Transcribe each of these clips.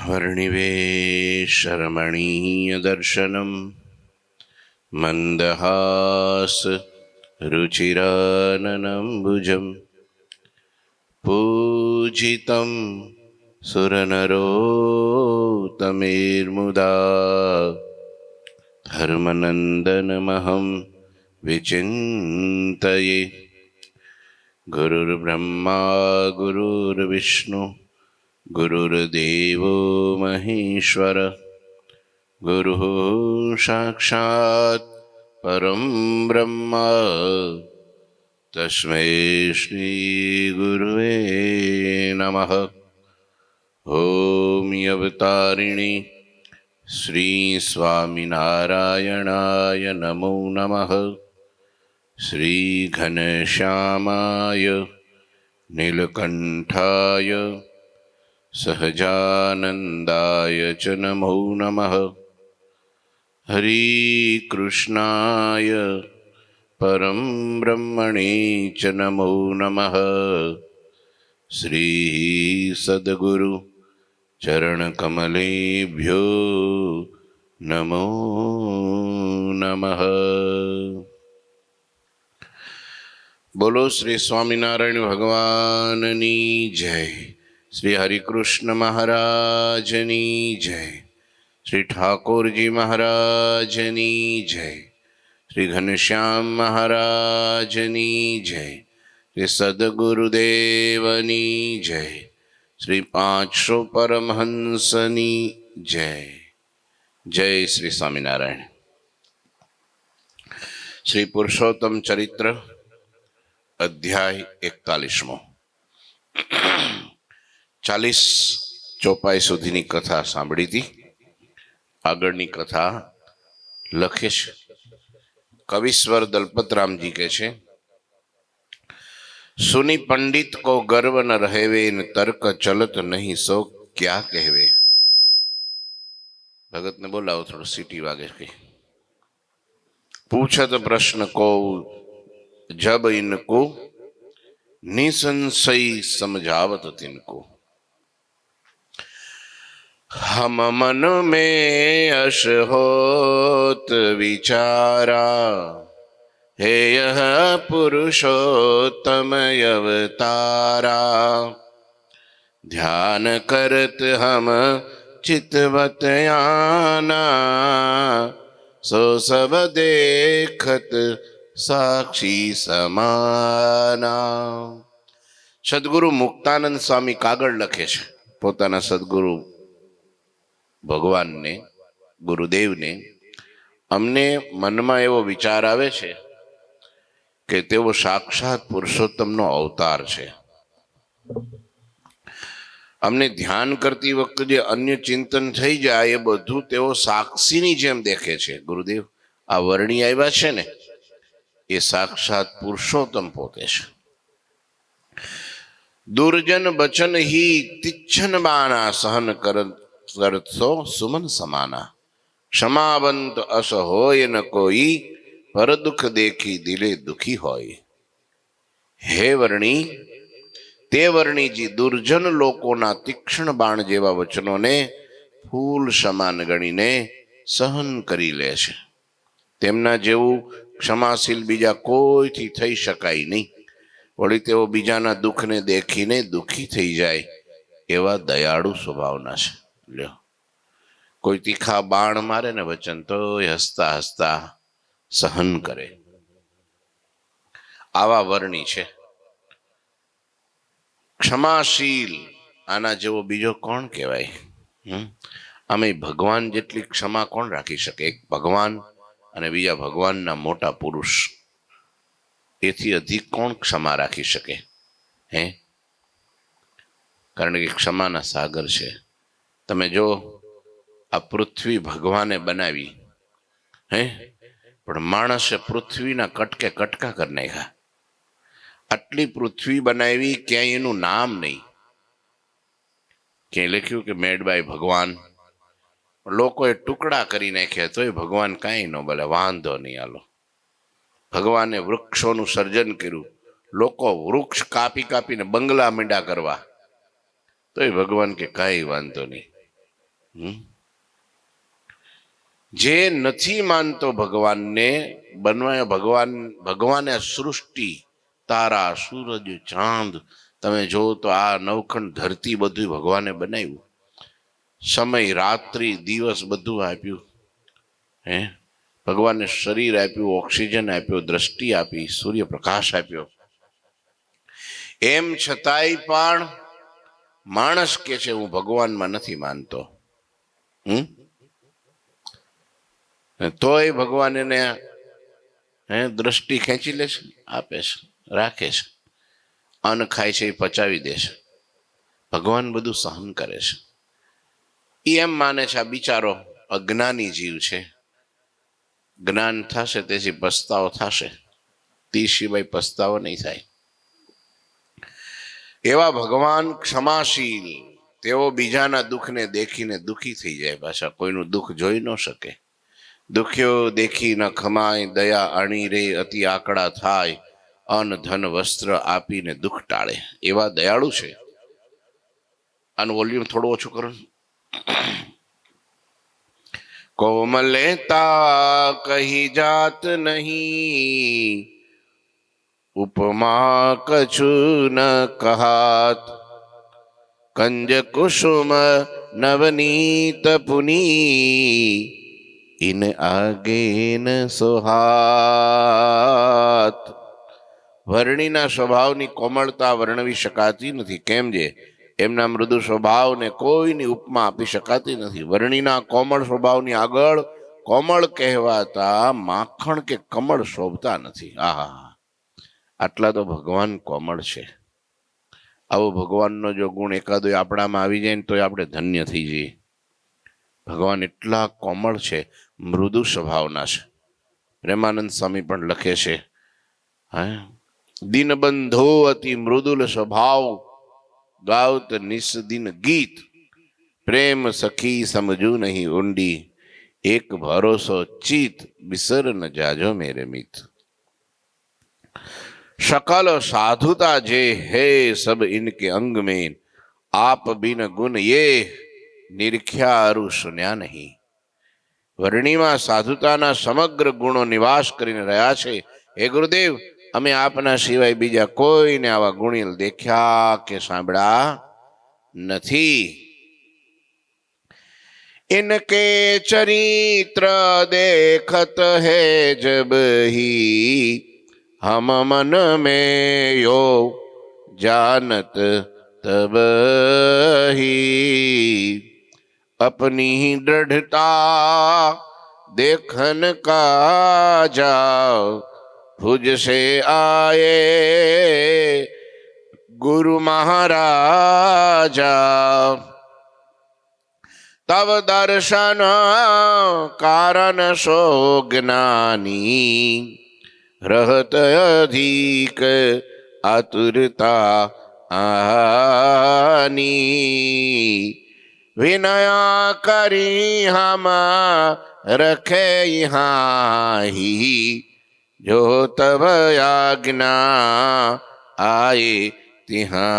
वर्णिवेशरमणीयदर्शनं मन्दहास रुचिराननम्बुजं पूजितं सुरनरोत्तमेर्मुदा धर्मनन्दनमहं विचिन्तये। गुरुर्ब्रह्मा गुरुर्विष्णु गुरुर्देवो महेश्वर गुरुः साक्षात् परं ब्रह्म तस्मै श्री गुरुवे नमः। ओम अवतारिणी श्री स्वामिनारायणाय नमो नमः। श्री घनश्यामाय नीलकंठाय सहजानंदाय च नमो नमः। हरि कृष्णाय परम ब्रह्मणे च नमो नमः। श्री सद्गुरु चरणकमलेभ्यो नमो नमः। बोलो श्री स्वामिनारायण भगवाननी जय। श्री हरिकृष्ण महाराजनी जय। श्री ठाकुर जी महाराजनी जय। श्री घनश्याम महाराजनी जय। श्री सद्गुरुदेवनी जय। श्री 500 परमहंसनी जय। जय श्री स्वामिनारायण। श्री पुरुषोत्तम चरित्र अध्याय 41। 40 ચોપાઈ સુધીની કથા સાંભળી હતી। આગળની કથા લખે છે કવિશ્વર દલપતરામજી કહે છે, सुनी पंडित को गर्व न रहेवे, न तर्क चलत नहीं सो क्या कहवे। भगत ने बोला थोड़ा सीटी वागे के पूछत प्रश्न को जब इनको निसंशय समझावत तिनको। हम मन में अश होत विचारा, हे यह पुरुषोत्तम अवतारा। ध्यान करत हम चितवत आना, सो सब देखत साक्षी समाना। सद्गुरु मुक्तानंद स्वामी कागड़ लखे छे पोताना सद्गुरु भगवान ने गुरुदेव ने अमने मन में एवो विचार आवे छे के तेओ साक्षात पुरुषोत्तमनो अवतार छे। अमने ध्यान करती वक्त जे अन्य चिंतन थई जाय ए बधुं तेओ साक्षीनी जेम देखे छे। गुरुदेव आ वर्णी आव्या छे ने ए साक्षात पुरुषोत्तम पोते छे। दुर्जन बचन ही तिच्छन बाना, सहन करत सो सुमन समाना। क्षमावंत अस होय न कोई, पर दुख देखी दिले दुखी होय। हे वर्णी ते वर्णी जी दुर्जन लोकोना तीक्ष्ण बाण जेवा वचनों ने फूल समान गणीने सहन करी ले छे। तेमना जेवुं क्षमाशील बीजा कोईथी थई शकाय नहीं। वળી તેઓ બીજાના દુઃખને દેખીને દુઃખી થઈ જાય એવા દયાળુ સ્વભાવના છે। લ્યો, કોઈ તીખા બાણ મારે ને વચન તો હસતા હસતા સહન કરે, આવા વર્ણી છે। ક્ષમાશીલ આના જેવો બીજો કોણ કહેવાય? આમે ભગવાન જેટલી ક્ષમા કોણ રાખી શકે? એક ભગવાન અને બીજા ભગવાનના મોટા પુરુષ, एथी अधिक कौन क्षमा राखी सके? हैं? कारण के क्षमाना सागर छे। तमे जो आ पृथ्वी भगवाने बनावी हैं, पण माणसे पृथ्वीना कटके कटका कर नाख्या। आटली पृथ्वी बनावी, क्यांय एनुं नाम नहीं, क्यांय लख्युं के मेड बाय भगवान। लोकोए टुकड़ा करी नाख्या तोय भगवान कांई न बोले, वांधो नहीं, आलो। भगवाने वृक्षों सर्जन कर्યું, लोको वृक्ष कापी कापी ने बंगला मींडा करवा, तो भगवान के कई वांधो नहीं। જે નથી માનતો ભગવાનને, બનવા ભગવાને સૃષ્ટિ, તારા, સૂરજ, ચાંદ, તમે જો તો આ નવખંડ ધરતી બધું ભગવાને બનાવ્યું. સમય, રાત્રિ, દિવસ બધું આપ્યું. હે, ભગવાને શરીર આપ્યું, ઓક્સિજન આપ્યો, દ્રષ્ટિ આપી, સૂર્યપ્રકાશ આપ્યો. એમ છતાંય પણ માણસ કે છે હું ભગવાનમાં નથી માનતો. તોય ભગવાન એને દ્રષ્ટિ ખેંચી લે છે, આપે છે, રાખે છે. અન્ન ખાય છે એ પચાવી દે છે. ભગવાન બધું સહન કરે છે. એ એમ માને છે આ બિચારો અજ્ઞાની જીવ છે, જ્ઞાન થશે તેથી પસ્તાવો થશે, તે સિવાય પસ્તાવો નહીં થાય. એવા ભગવાન ક્ષમાશીલ, તેઓ બીજાના દુઃખને દેખીને દુઃખી થઈ જાય. પાછા કોઈનું દુઃખ જોઈ ન શકે. દુખ્યો દેખી ન ખમાય, દયા અણી રે અતિ આકડા થાય, અન્ન ધન વસ્ત્ર આપીને દુઃખ ટાળે. એવા દયાળુ છે. આનું વોલ્યુમ થોડું ઓછું કરો. કોમલેતા કહી જાત નહીં, ઉપમા કછુ ન કહાત, કંજ કુસુમ નવનીત પુની, ઇન આગે ન સોહાત. વર્ણિના સ્વભાવની કોમળતા વર્ણવી શકાતી નથી. કેમ જે એમના મૃદુ સ્વભાવને કોઈની ઉપમા આપી શકાતી નથી. વર્ણિના કોમળ સ્વભાવની આગળ કોમળ કહેવાતા માખણ કે કમળ શોભતા નથી. આહા, આટલા તો ભગવાન કોમળ છે. આવો ભગવાનનો જો ગુણ એકાદો આપણામાં આવી જાય ને તો આપણે ધન્ય થઈ જઈએ. ભગવાન એટલા કોમળ છે, મૃદુ સ્વભાવના છે. પ્રેમાનંદ સ્વામી પણ લખે છે, દિનબંધો અતિ મૃદુલ સ્વભાવ, ગાવત નિસ્દિન ગીત, પ્રેમ સખી સમજુ નહીં ઊંડી, એક ભરોસો ચિત, બિસર ન જાજો મેરે મિત. सकल साधुता जे है सब इनके अंग में, आप बिन गुण ये निरख्या अरु सुन्या नहीं. વર્ણિમાં સાધુતાના સમગ્ર ગુણો નિવાસ કરીને રહ્યા છે. હે ગુરુદેવ, અમે આપના સિવાય બીજા કોઈને આવા ગુણિલ દેખ્યા કે સાંભળ્યા નથી. इनके चरित्र देखत है जब ही, हम मन में यो जानत तब ही, अपनी दृढ़ता देखन का जाओ, भुज से आए गुरु महाराजा, तव दर्शन कारण सो ज्ञानी, रहत अधिक आतुरता आनी, विनया करी हम रखे यहाँ ही, जो तब आज्ञा आए तिहाही.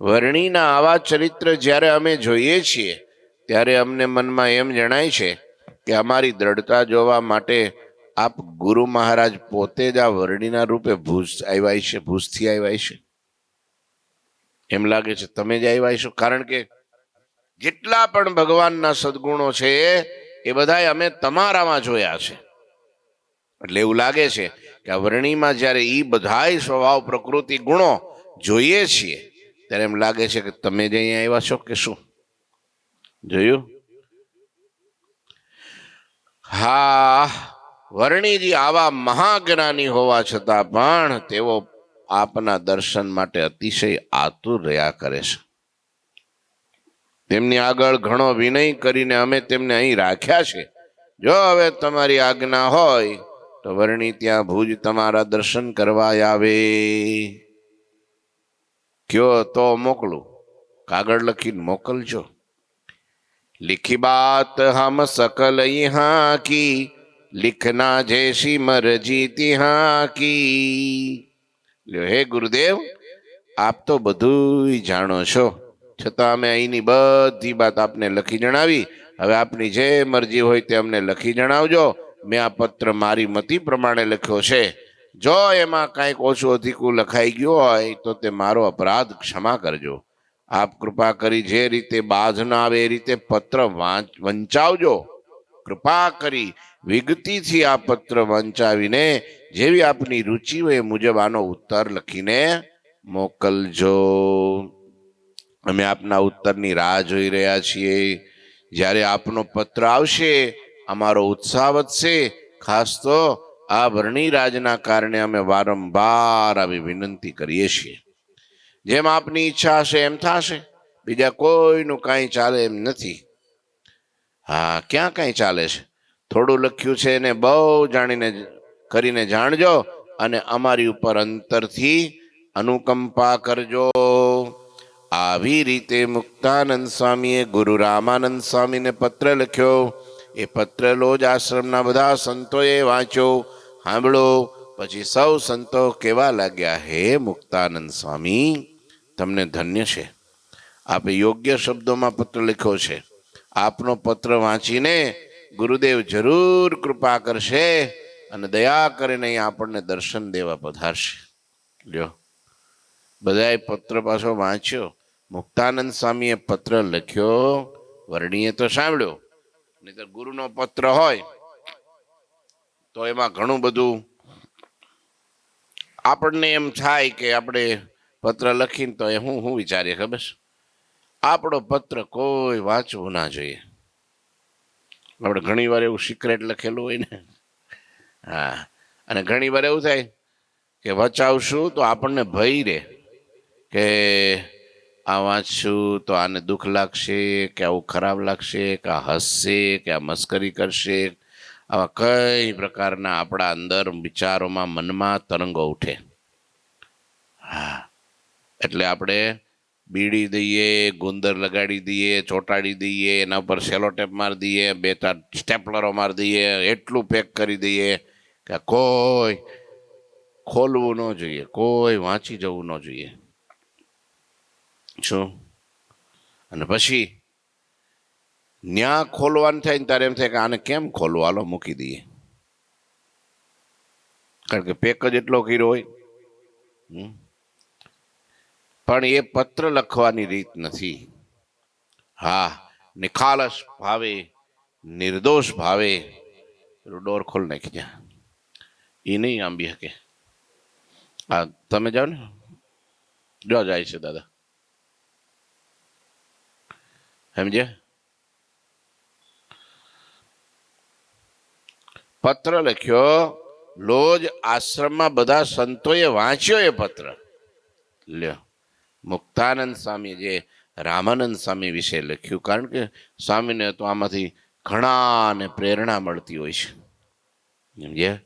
વર્ણિના આવા ચરિત્ર જ્યારે અમે જોઈએ છીએ ત્યારે અમને મનમાં એમ જણાય છે કે અમારી દ્રઢતા જોવા માટે આપ ગુરુ મહારાજ પોતે જ આ વર્ણિના રૂપે ભુજ આવ્યા છે, ભુજથી આવ્યા છે. એમ લાગે છે તમે જ આવ્યા છો. કારણ કે જેટલા પણ ભગવાનના સદગુણો છે એ બધા અમે તમારામાં જોયા છે. એટલે એવું લાગે છે કે આ વર્ણિમાં જ્યારે એ બધાય સ્વભાવ પ્રકૃતિ ગુણો જોઈએ છીએ ત્યારે એમ લાગે છે કે તમે જ અહીંયા આવ્યા છો કે શું. જોયું? હા, વર્ણિજી આવા મહાજ્ઞાની હોવા છતાં પણ તેઓ આપના દર્શન માટે અતિશય આતુર રહ્યા કરે છે. તેમની આગળ ઘણો વિનય કરીને અમે તેમને અહીં રાખ્યા છે. જો હવે તમારી આજ્ઞા હોય તો વર્ણિ ત્યાં ભુજ તમારા દર્શન કરવા આવે. क्यों तो मोकलू, कागड़ लखीन मोकलजो. लिखी बात हम सकल यहाँ की, लिखना जैसी मर्जी तिहाँ की. हे गुरुदेव, આપ તો બધું જાણો છો, છતાં અમે અહીંની બધી વાત આપને લખી જણાવી. હવે આપની જે મરજી હોય તે અમને લખી જણાવજો. મેં આ પત્ર મારી મતિ પ્રમાણે લખ્યો છે. જો એમાં કાંઈક ઓછું અધિકું લખાઈ ગયું હોય તો તે મારો અપરાધ ક્ષમા કરજો. આપ કૃપા કરી જે રીતે બાધ ન આવે એ રીતે પત્ર વંચાવજો. કૃપા કરી વિગતીથી આ પત્ર વંચાવીને જેવી આપની રુચિ હોય એ મુજબ આનો ઉત્તર લખીને મોકલજો. અમે આપના ઉત્તરની રાહ જોઈ રહ્યા છીએ. જ્યારે આપનો પત્ર આવશે અમારો ઉત્સાહ વધશે. ખાસ તો આ વર્ણી રાજના કારણે અમે વારંવાર આવી વિનંતી કરીએ છીએ. જેમ આપની ઈચ્છા હશે એમ થશે. બીજા કોઈનું કાંઈ ચાલે એમ નથી. હા, ક્યાં કાંઈ ચાલે છે? થોડું લખ્યું છે એને બહુ જાણીને કરીને જાણજો અને અમારી ઉપર અંતરથી અનુકંપા કરજો. આવી રીતે મુક્તાનંદ સ્વામીએ ગુરુ રામાનંદ સ્વામીને પત્ર લખ્યો. એ પત્ર લોજ આશ્રમના બધા સંતોએ વાંચ્યો, સાંભળો. પછી સૌ સંતો કેવા લાગ્યા, હે મુક્તાનંદ સ્વામી, તમને ધન્ય છે. આપે યોગ્ય શબ્દોમાં પત્ર લખ્યો છે. આપનો પત્ર વાંચીને ગુરુદેવ જરૂર કૃપા કરશે અને દયા કરીને અહીં આપણને દર્શન દેવા પધારશે. લ્યો, બધાએ પત્ર પાછો વાંચ્યો. મુક્તાનંદ સ્વામીએ પત્ર લખ્યો, વર્ણીએ તો સાંભળ્યો. નહીતર ગુરુનો પત્ર હોય તો એમાં ઘણું બધું આપણને એમ થાય કે આપણે પત્ર લખીને તો એ હું વિચારીએ ખબર છે, આપણો પત્ર કોઈ વાંચવું ના જોઈએ. આપણે ઘણી વાર એવું સિક્રેટ લખેલું હોય ને, હા, અને ઘણી વાર એવું થાય કે વચાવશું તો આપણને ભય રહે કે આ વાંચશું તો આને દુઃખ લાગશે, કે આવું ખરાબ લાગશે, કે આ હસશે, કે આ મસ્કરી કરશે. આવા કઈ પ્રકારના આપણા અંદર વિચારોમાં મનમાં તરંગો ઉઠે. હા, એટલે આપણે બીડી દઈએ, ગુંદર લગાડી દઈએ, ચોંટાડી દઈએ, એના પર સેલોટેપ મારી દઈએ, 2-4 સ્ટેપલરો મારી દઈએ, એટલું પેક કરી દઈએ કે કોઈ ખોલવું ન જોઈએ, કોઈ વાંચી જવું ન જોઈએ. શું? અને પછી ન્યા ખોલવાનું થાય ને ત્યારે એમ થાય કે આને કેમ ખોલવું, હાલો મૂકી દઈએ. કારણ કે પેક જ એટલો કર્યો હોય. પણ એ પત્ર લખવાની રીત નથી. હા, નિખાલસ ભાવે, નિર્દોષ ભાવે ડોર ખોલ નાખી જાય. એ નહીં આંબી શકે. હા, તમે જાઓ ને, જો જાય છે દાદા, સમજે? પત્ર લખ્યો, લોજ આશ્રમમાં બધા સંતોએ વાંચ્યો એ પત્ર. લ્યો, મુક્તાનંદ સ્વામી જે રામાનંદ સ્વામી વિશે લખ્યું, કારણ કે સ્વામીને તો આમાંથી ઘણાને પ્રેરણા મળતી હોય છે. સમજ્યા?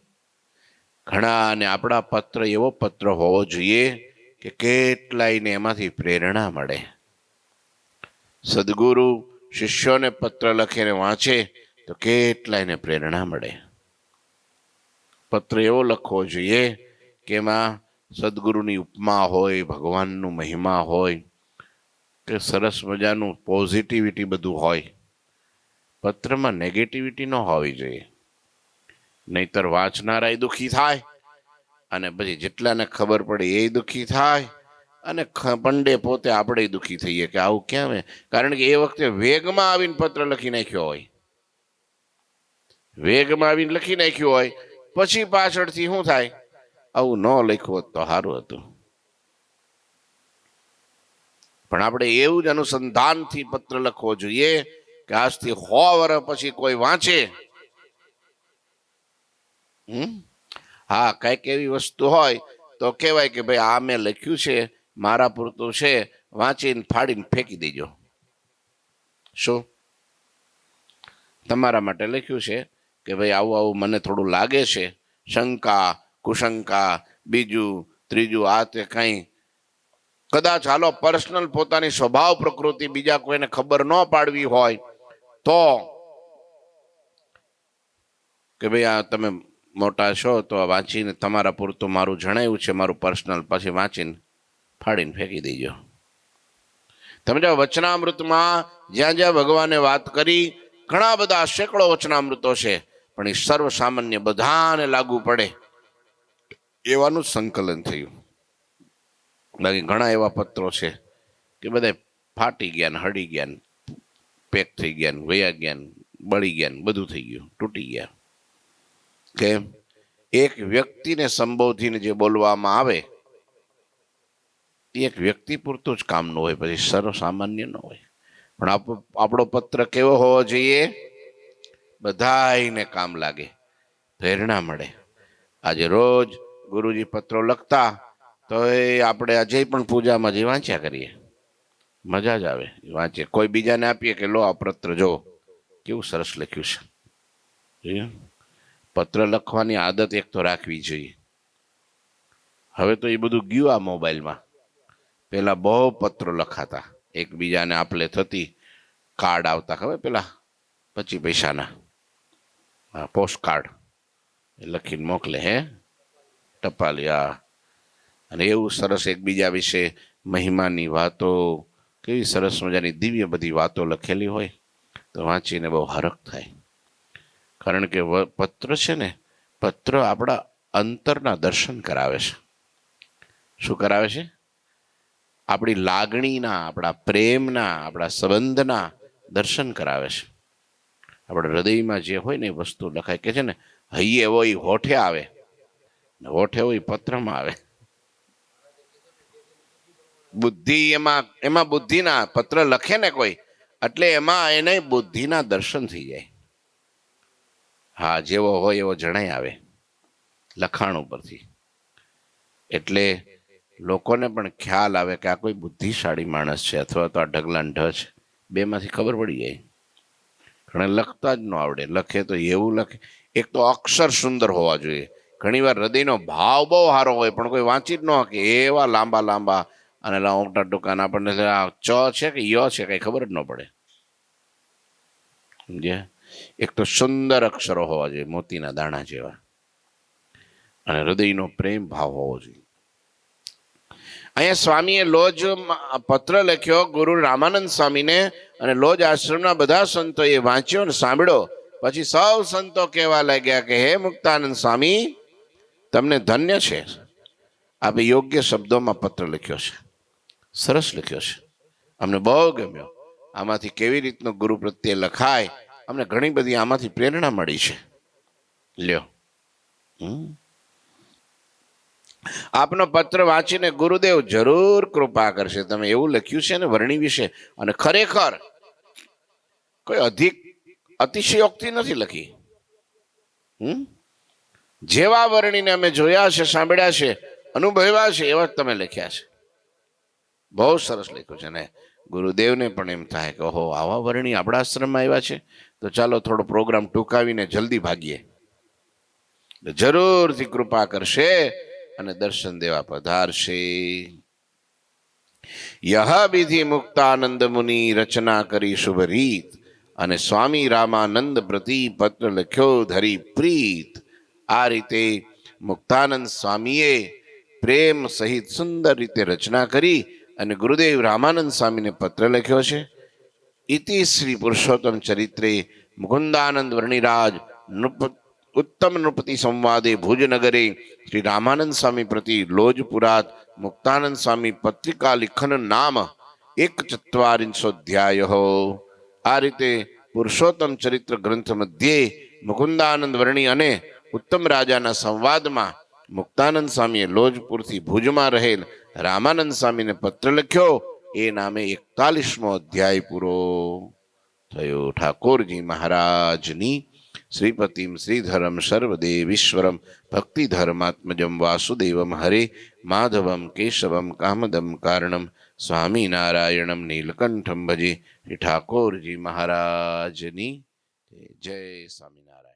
ઘણા, અને આપણા પત્ર એવો પત્ર હોવો જોઈએ કે કેટલાયને એમાંથી પ્રેરણા મળે. સદગુરુ શિષ્યોને પત્ર લખીને વાંચે તો કેટલાયને પ્રેરણા મળે. પત્ર એવો લખવો જોઈએ કે એમાં સદગુરુની ઉપમા હોય, ભગવાનનું મહિમા હોય, કે સરસ મજાનું પોઝિટિવિટી બધું હોય. પત્રમાં નેગેટિવિટી ન હોવી જોઈએ, નહીતર વાંચનારાય દુઃખી થાય અને પછી જેટલાને ખબર પડે એ દુઃખી થાય અને પંડે પોતે આપણે દુઃખી થઈએ કે આવું કેમ. કારણ કે એ વખતે વેગમાં આવીને પત્ર લખી નાખ્યો હોય, વેગમાં આવીને લખી નાખ્યું હોય, પછી પાછળથી શું થાય, આવું ન લખ્યું હોત તો સારું હતું. પણ આપણે એવું જ અનુસંધાનથી પત્ર લખવો જોઈએ કે આજથી 100 વર્ષ પછી કોઈ વાંચે. હા, કઈક એવી વસ્તુ હોય તો કહેવાય કે ભાઈ આ મેં લખ્યું છે, મારા પૂરતું છે, વાંચીને ફાડીને ફેંકી દેજો. શું? તમારા માટે લખ્યું છે કે ભાઈ આવું આવું મને થોડું લાગે છે, શંકા કુશંકા, બીજું ત્રીજું, આ તે કંઈ કદાચ હાલો પર્સનલ પોતાની સ્વભાવ પ્રકૃતિ બીજા કોઈને ખબર ન પાડવી હોય તો કે ભાઈ આ તમે મોટા છો તો વાંચીને તમારા પૂરતું મારું જણાવ્યું છે, મારું પર્સનલ, પછી વાંચીને ફાડીને ફેંકી દેજો. તમે જો વચનામૃતમાં જ્યાં જ્યાં ભગવાને વાત કરી, ઘણા બધા સેંકડો વચનામૃતો છે, પણ એ સર્વ સામાન્ય બધાને લાગુ પડે એવાનું સંકલન થયું. બાકી ઘણા એવા પત્રો છે કે બધા ફાટી ગયા ને હળી ગયા ને પેક થઈ ગયા ને વયા ગયા ને બળી ગયા ને બધું થઈ ગયું, તૂટી ગયા. કે એક વ્યક્તિને સંબોધીને જે બોલવામાં આવે એક વ્યક્તિ પૂરતું જ કામનું હોય, પછી સર્વ સામાન્ય ન હોય. પણ આપણો પત્ર કેવો હોવો જોઈએ? બધાને કામ લાગે, પ્રેરણા મળે. આજે રોજ ગુરુજી પત્રો લખતા તો એ આપણે આજે પણ પૂજામાં જે વાંચ્યા કરીએ, મજા જ આવે વાંચીએ. કોઈ બીજાને આપીએ કે લો આ પત્ર જો કેવું સરસ લખ્યું છે. પત્ર લખવાની આદત એક તો રાખવી જોઈએ. હવે તો એ બધું ગયું આ મોબાઈલમાં. પેલા બહુ પત્રો લખાતા, એકબીજાને આપલે થતી, કાર્ડ આવતા ખબર પેલા 25 પૈસાના પોસ્ટ કાર્ડ લખીને મોકલે, હે ટપાલી. અને એવું સરસ એકબીજા વિશે મહિમાની વાતો, કેવી સરસ મજાની દિવ્ય બધી વાતો લખેલી હોય તો વાંચીને બહુ હરખ થાય. કારણ કે પત્ર છે ને, પત્ર આપણા અંતરના દર્શન કરાવે છે. શું કરાવે છે? આપણી લાગણીના, આપણા પ્રેમના, આપણા સંબંધના દર્શન કરાવે છે. આપણા હૃદયમાં જે હોય ને એ વસ્તુ લખાય. કે છે ને, હૈયે હોય હોઠે આવે, હોઠે હોય પત્રમાં આવે. બુદ્ધિ એમાં બુદ્ધિના પત્ર લખે ને કોઈ, એટલે એમાં એને બુદ્ધિના દર્શન થઈ જાય. હા, જેવો હોય એવો જણાય આવે લખાણ ઉપરથી. એટલે લોકોને પણ ખ્યાલ આવે કે આ કોઈ બુદ્ધિશાળી માણસ છે અથવા તો આ ઢગલા ઢ છે. બેમાંથી ખબર પડી જાય. ઘણા લખતા જ ન આવડે, લખે તો એવું લખે. એક તો અક્ષર સુંદર હોવા જોઈએ. ઘણી વાર હૃદયનો ભાવ બહુ સારો હોય પણ કોઈ વાંચી જ ન શકે, એવા લાંબા લાંબા અને લાંબા ટૂંકા. આપણને આ ચ છે કે ય છે કઈ ખબર જ ન પડે. સમજ્યા? એક તો સુંદર અક્ષરો હોવા જોઈએ, મોતીના દાણા જેવા, અને હૃદયનો પ્રેમ ભાવ હોવો જોઈએ. અહીંયા સ્વામીએ લોજ પત્ર લખ્યો ગુરુ રામાનંદ સ્વામીને, અને લોજ આશ્રમના બધા સંતોએ વાંચ્યો ને સાંભળ્યો. પછી સૌ સંતો કહેવા લાગ્યા કે હે મુક્તાનંદ સ્વામી, તમને ધન્ય છે, આપે યોગ્ય શબ્દોમાં પત્ર લખ્યો છે, સરસ લખ્યો છે, અમને બહુ ગમ્યો. આમાંથી કેવી રીતનો ગુરુ પ્રત્યે લખાય, અમને ઘણી બધી આમાંથી પ્રેરણા મળી છે. લ્યો, આપનો પત્ર વાંચીને ગુરુદેવ જરૂર કૃપા કરશે. તમે એવું લખ્યું છે ને વર્ણી વિશે, અને ખરેખર કોઈ અતિશયોક્તિ નથી લખી. જેવા વર્ણીને અમે જોયા છે, સાંભળ્યા છે, અનુભવ્યા છે, એવા જ તમે લખ્યા છે. બહુ સરસ લખ્યું છે ને ગુરુદેવને પણ એમ થાય કે ઓહો, આવા વર્ણી આપણા આશ્રમમાં આવ્યા છે, તો ચાલો થોડો પ્રોગ્રામ ટૂંકાવીને જલ્દી ભાગીએ. જરૂરથી કૃપા કરશે અને દર્શન દેવા પધારશે. યહ વિધિ મુક્તાનંદ મુનિ રચના કરી શુભ રીત, અને સ્વામી રામાનંદ પ્રતિ પત્ર લખ્યો ધરી પ્રીત. આ રીતે મુક્તાનંદ સ્વામીએ પ્રેમ સહિત સુંદર રીતે રચના કરી અને ગુરુદેવ રામાનંદ સ્વામીને પત્ર લખ્યો છે. ઇતિ શ્રી પુરુષોત્તમ ચરિત્રે મુકુંદાનંદ વર્ણિરાજ ઉત્તમ નૃપતિ સંવાદે ભુજનગરે શ્રી રામાનંદ સ્વામી પ્રતિ લોજપુરાત મુક્તાનંદ સ્વામી પત્રિકા લિખન નામ 1/4 આ રીતે પુરુષોત્તમ ચરિત્ર ગ્રંથ મધ્યે મુકુંદાનંદ વર્ણી અને ઉત્તમ રાજાના સંવાદમાં મુક્તાનંદ સ્વામીએ લોજપુરથી ભુજમાં રહેલ રામાનંદ સ્વામીને પત્ર લખ્યો. એ નામે 41મો અધ્યાય પૂરો થયો. ઠાકોરજી મહારાજની શ્રીપતિમ શ્રીધરમ સર્વદેવીશ્વરમ ભક્તિધર્માત્મજમ વાસુદેવમ હરે માધવમ કેશવમ કામદમ કારણમ સ્વામિનારાયણમ નીલકંઠમ ભજે. શ્રી ઠાકોરજી મહારાજની જય. સ્વામિનારાયણ.